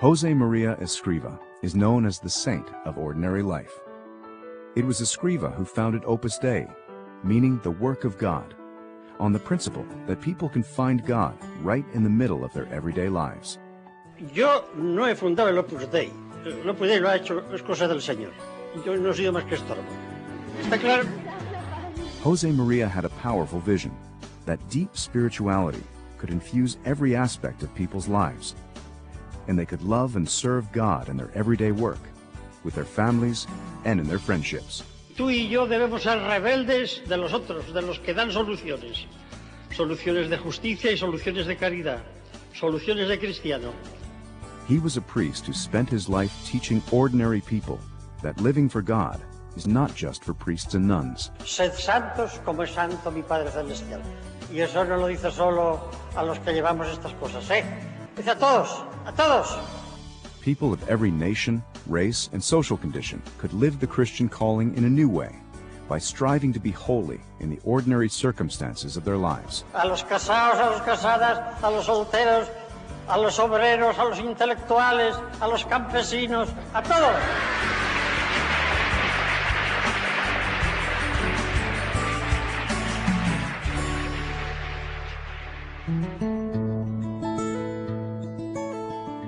Josemaría Escrivá is known as the saint of ordinary life. It was Escrivá who founded Opus Dei, meaning the work of God, on the principle that people can find God right in the middle of their everyday lives. Yo no he fundado el Opus Dei. El Opus Dei lo ha hecho, es cosa del Señor. Yo no he sido más que estorbo. ¿Está claro? Josemaría had a powerful vision that deep spirituality could infuse every aspect of people's lives, and they could love and serve God in their everyday work, with their families and in their friendships. Tú y yo debemos ser rebeldes de los otros, de los que dan soluciones. Soluciones de justicia y soluciones de caridad. Soluciones de cristiano. He was a priest who spent his life teaching ordinary people that living for God is not just for priests and nuns. Sed santos como es santo mi Padre Celestial. Y eso no lo dice solo a los que llevamos estas cosas, ¿eh? Dice a todos, a todos. People of every nation, race, and social condition could live the Christian calling in a new way by striving to be holy in the ordinary circumstances of their lives. A los casados, a los casadas, a los solteros, a los obreros, a los intelectuales, a los campesinos, a todos.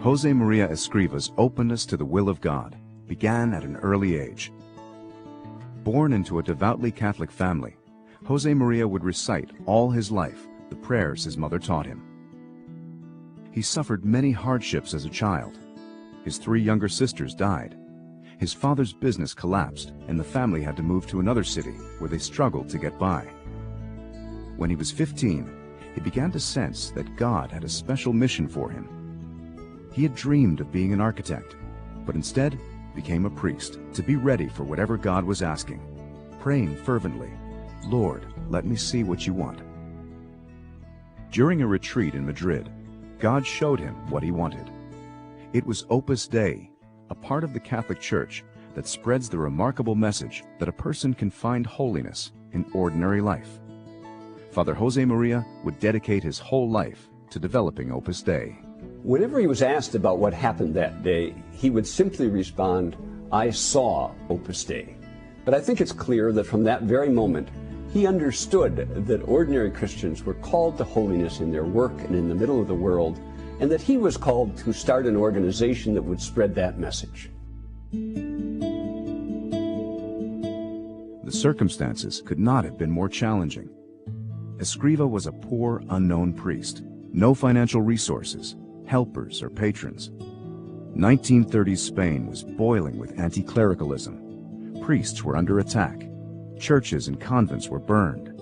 Josemaría Escrivá's openness to the will of God began at an early age. Born into a devoutly Catholic family, Josemaría would recite all his life the prayers his mother taught him. He suffered many hardships as a child. His 3 younger sisters died. His father's business collapsed, and the family had to move to another city where they struggled to get by. When he was 15, he began to sense that God had a special mission for him. He had dreamed of being an architect, but instead became a priest to be ready for whatever God was asking, praying fervently, "Lord, let me see what you want." During a retreat in Madrid, God showed him what he wanted. It was Opus Dei, a part of the Catholic Church that spreads the remarkable message that a person can find holiness in ordinary life. Father Josemaría would dedicate his whole life to developing Opus Dei. Whenever he was asked about what happened that day, he would simply respond, "I saw Opus Dei." But I think it's clear that from that very moment, he understood that ordinary Christians were called to holiness in their work and in the middle of the world, and that he was called to start an organization that would spread that message. The circumstances could not have been more challenging. Escrivá was a poor, unknown priest, no financial resources, helpers or patrons. 1930s Spain was boiling with anti-clericalism. Priests were under attack. Churches and convents were burned.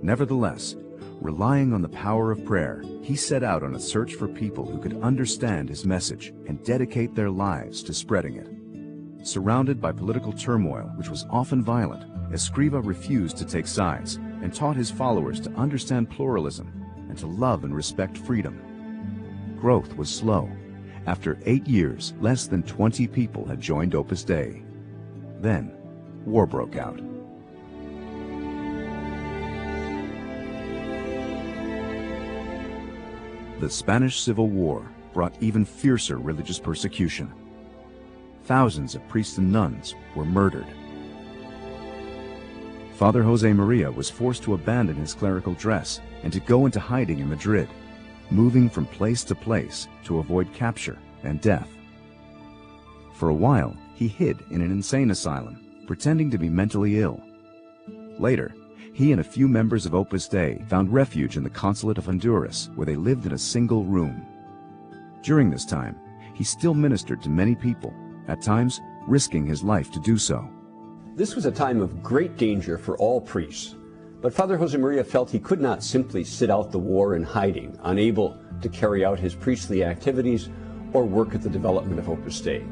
Nevertheless, relying on the power of prayer, he set out on a search for people who could understand his message and dedicate their lives to spreading it. Surrounded by political turmoil, which was often violent, Escrivá refused to take sides and taught his followers to understand pluralism and to love and respect freedom. Growth was slow. After 8 years, less than 20 people had joined Opus Dei. Then, war broke out. The Spanish Civil War brought even fiercer religious persecution. Thousands of priests and nuns were murdered. Father Josemaría was forced to abandon his clerical dress and to go into hiding in Madrid, moving from place to place to avoid capture and death. For a while, he hid in an insane asylum, pretending to be mentally ill. Later, he and a few members of Opus Dei found refuge in the consulate of Honduras, where they lived in a single room. During this time, he still ministered to many people, at times risking his life to do so. This was a time of great danger for all priests. But Father Josemaría felt he could not simply sit out the war in hiding, unable to carry out his priestly activities or work at the development of Opus Dei.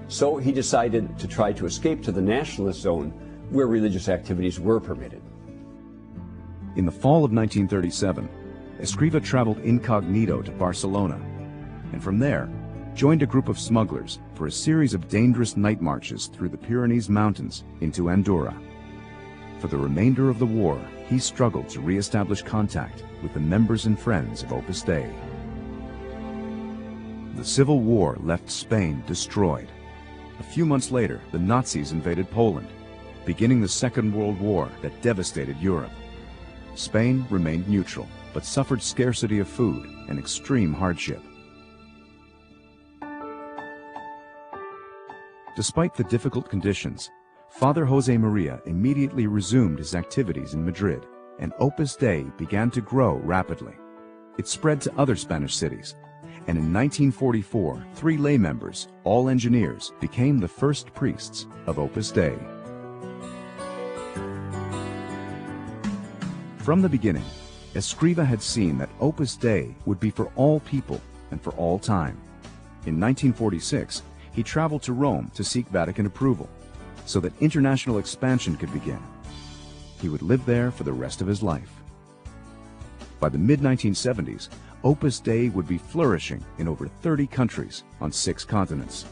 So he decided to try to escape to the nationalist zone where religious activities were permitted. In the fall of 1937, Escrivá traveled incognito to Barcelona, and from there joined a group of smugglers for a series of dangerous night marches through the Pyrenees Mountains into Andorra. For the remainder of the war, he struggled to re-establish contact with the members and friends of Opus Dei. The Civil War left Spain destroyed. A few months later, the Nazis invaded Poland, beginning the Second World War that devastated Europe. Spain remained neutral, but suffered scarcity of food and extreme hardship. Despite the difficult conditions, Father Josemaría immediately resumed his activities in Madrid, and Opus Dei began to grow rapidly. It spread to other Spanish cities, and in 1944, 3 lay members, all engineers, became the first priests of Opus Dei. From the beginning, Escrivá had seen that Opus Dei would be for all people and for all time. In 1946, he traveled to Rome to seek Vatican approval, so that international expansion could begin. He would live there for the rest of his life. By the mid-1970s, Opus Dei would be flourishing in over 30 countries on 6 continents.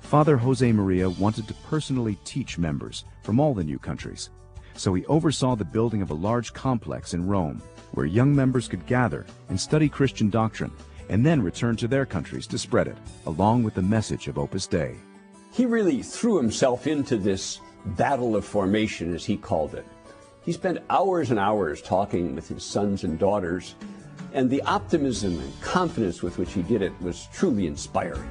Father Josemaría wanted to personally teach members from all the new countries, so he oversaw the building of a large complex in Rome, where young members could gather and study Christian doctrine, and then return to their countries to spread it, along with the message of Opus Dei. He really threw himself into this battle of formation, as he called it. He spent hours and hours talking with his sons and daughters, and the optimism and confidence with which he did it was truly inspiring.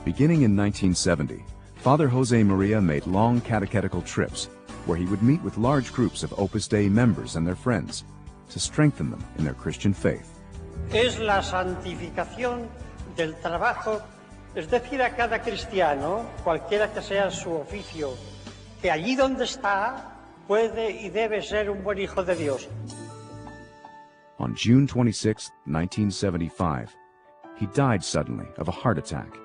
Beginning in 1970, Father Josemaría made long catechetical trips where he would meet with large groups of Opus Dei members and their friends to strengthen them in their Christian faith. Es la santificación del trabajo, es decir, a cada cristiano, cualquiera que sea su oficio, que allí donde está puede y debe ser un buen hijo de Dios. On June 26, 1975, he died suddenly of a heart attack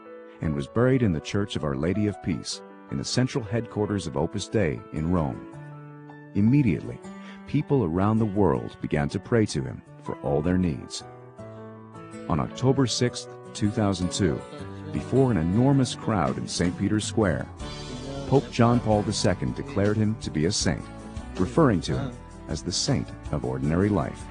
and was buried in the Church of Our Lady of Peace in the central headquarters of Opus Dei in Rome. Immediately, people around the world began to pray to him for all their needs. On October 6, 2002, before an enormous crowd in St. Peter's Square, Pope John Paul II declared him to be a saint, referring to him as the saint of ordinary life.